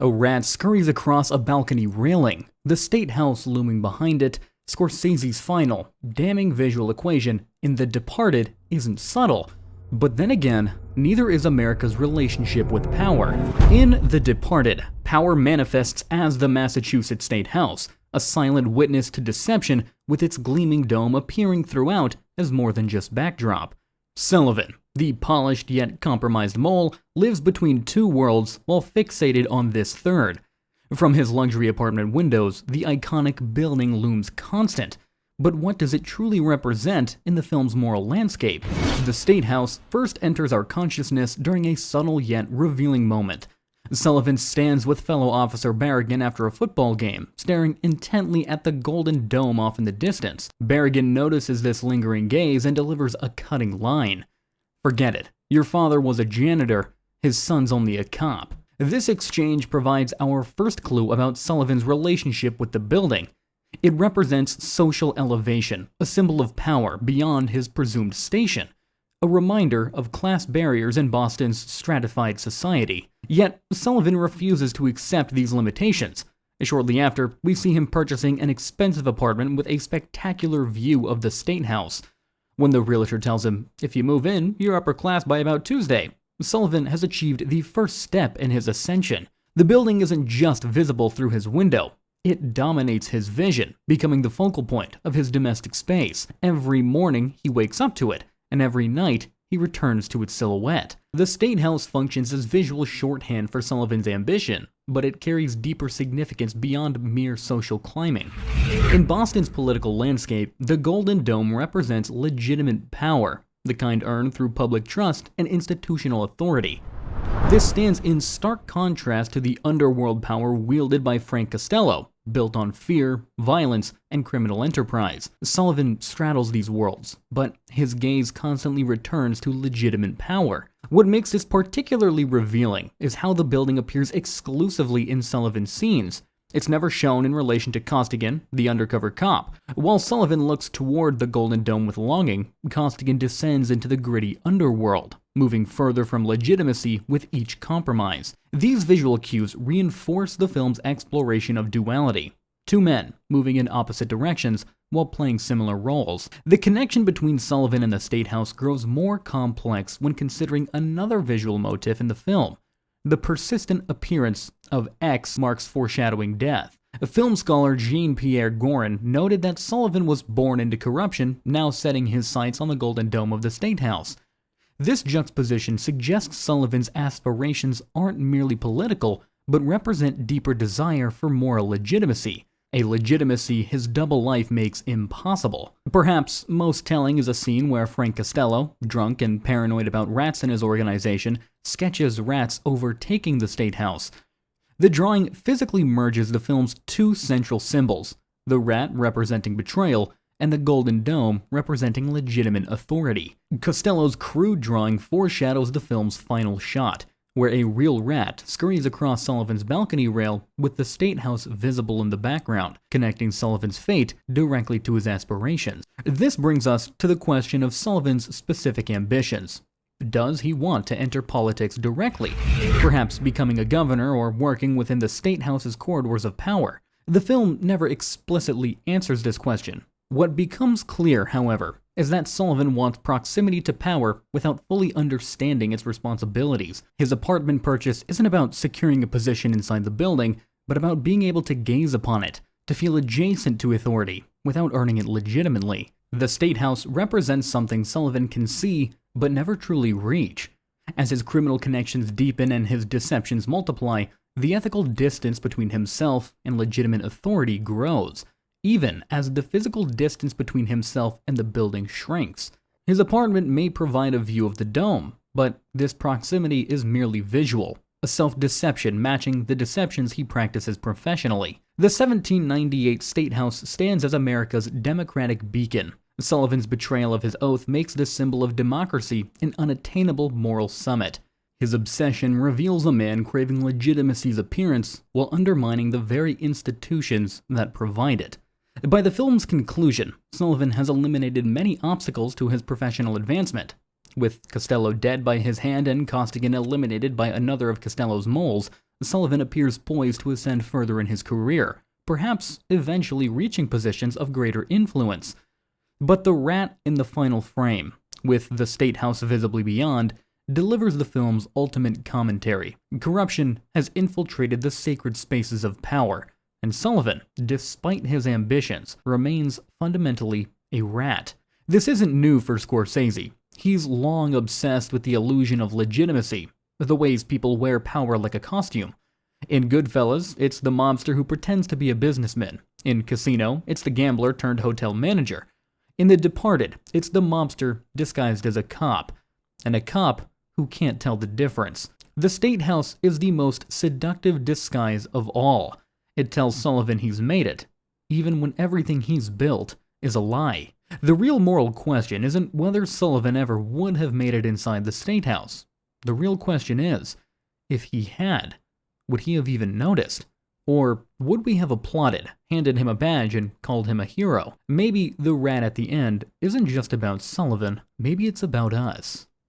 A rat scurries across a balcony railing, the state house looming behind it. Scorsese's final, damning visual equation in The Departed isn't subtle. But then again, neither is America's relationship with power. In The Departed, power manifests as the Massachusetts State House, a silent witness to deception with its gleaming dome appearing throughout as more than just backdrop. Sullivan, the polished yet compromised mole, lives between two worlds while fixated on this third. From his luxury apartment windows, the iconic building looms constant. But what does it truly represent in the film's moral landscape? The State House first enters our consciousness during a subtle yet revealing moment. Sullivan stands with fellow officer Berrigan after a football game, staring intently at the golden dome off in the distance. Berrigan notices this lingering gaze and delivers a cutting line. "Forget it. Your father was a janitor. His son's only a cop." This exchange provides our first clue about Sullivan's relationship with the building. It represents social elevation, a symbol of power beyond his presumed station, a reminder of class barriers in Boston's stratified society. Yet, Sullivan refuses to accept these limitations. Shortly after, we see him purchasing an expensive apartment with a spectacular view of the State House. When the realtor tells him, "If you move in, you're upper class by about Tuesday," Sullivan has achieved the first step in his ascension. The building isn't just visible through his window. It dominates his vision, becoming the focal point of his domestic space. Every morning, he wakes up to it, and every night, he returns to its silhouette. The State House functions as visual shorthand for Sullivan's ambition, but it carries deeper significance beyond mere social climbing. In Boston's political landscape, the Golden Dome represents legitimate power, the kind earned through public trust and institutional authority. This stands in stark contrast to the underworld power wielded by Frank Costello, built on fear, violence, and criminal enterprise. Sullivan straddles these worlds, but his gaze constantly returns to legitimate power. What makes this particularly revealing is how the building appears exclusively in Sullivan's scenes. It's never shown in relation to Costigan, the undercover cop. While Sullivan looks toward the Golden Dome with longing, Costigan descends into the gritty underworld, moving further from legitimacy with each compromise. These visual cues reinforce the film's exploration of duality. Two men moving in opposite directions while playing similar roles. The connection between Sullivan and the State House grows more complex when considering another visual motif in the film. The persistent appearance of X marks foreshadowing death. Film scholar Jean-Pierre Gorin noted that Sullivan was born into corruption, now setting his sights on the Golden Dome of the State House. This juxtaposition suggests Sullivan's aspirations aren't merely political, but represent deeper desire for moral legitimacy, a legitimacy his double life makes impossible. Perhaps most telling is a scene where Frank Costello, drunk and paranoid about rats in his organization, sketches rats overtaking the State House. The drawing physically merges the film's two central symbols, the rat representing betrayal and the Golden Dome representing legitimate authority. Costello's crude drawing foreshadows the film's final shot, where a real rat scurries across Sullivan's balcony rail with the State House visible in the background, connecting Sullivan's fate directly to his aspirations. This brings us to the question of Sullivan's specific ambitions. Does he want to enter politics directly, perhaps becoming a governor or working within the State House's corridors of power? The film never explicitly answers this question. What becomes clear, however, is that Sullivan wants proximity to power without fully understanding its responsibilities. His apartment purchase isn't about securing a position inside the building, but about being able to gaze upon it, to feel adjacent to authority, without earning it legitimately. The State House represents something Sullivan can see, but never truly reach. As his criminal connections deepen and his deceptions multiply, the ethical distance between himself and legitimate authority grows, even as the physical distance between himself and the building shrinks. His apartment may provide a view of the dome, but this proximity is merely visual, a self-deception matching the deceptions he practices professionally. The 1798 State House stands as America's democratic beacon. Sullivan's betrayal of his oath makes this symbol of democracy an unattainable moral summit. His obsession reveals a man craving legitimacy's appearance while undermining the very institutions that provide it. By the film's conclusion, Sullivan has eliminated many obstacles to his professional advancement. With Costello dead by his hand and Costigan eliminated by another of Costello's moles, Sullivan appears poised to ascend further in his career, perhaps eventually reaching positions of greater influence. But the rat in the final frame, with the State House visibly beyond, delivers the film's ultimate commentary. Corruption has infiltrated the sacred spaces of power, and Sullivan, despite his ambitions, remains fundamentally a rat. This isn't new for Scorsese. He's long obsessed with the illusion of legitimacy, the ways people wear power like a costume. In Goodfellas, it's the mobster who pretends to be a businessman. In Casino, it's the gambler turned hotel manager. In The Departed, it's the mobster disguised as a cop, and a cop who can't tell the difference. The State House is the most seductive disguise of all. It tells Sullivan he's made it, even when everything he's built is a lie. The real moral question isn't whether Sullivan ever would have made it inside the State House. The real question is, if he had, would he have even noticed? Or would we have applauded, handed him a badge, and called him a hero? Maybe the rat at the end isn't just about Sullivan, maybe it's about us.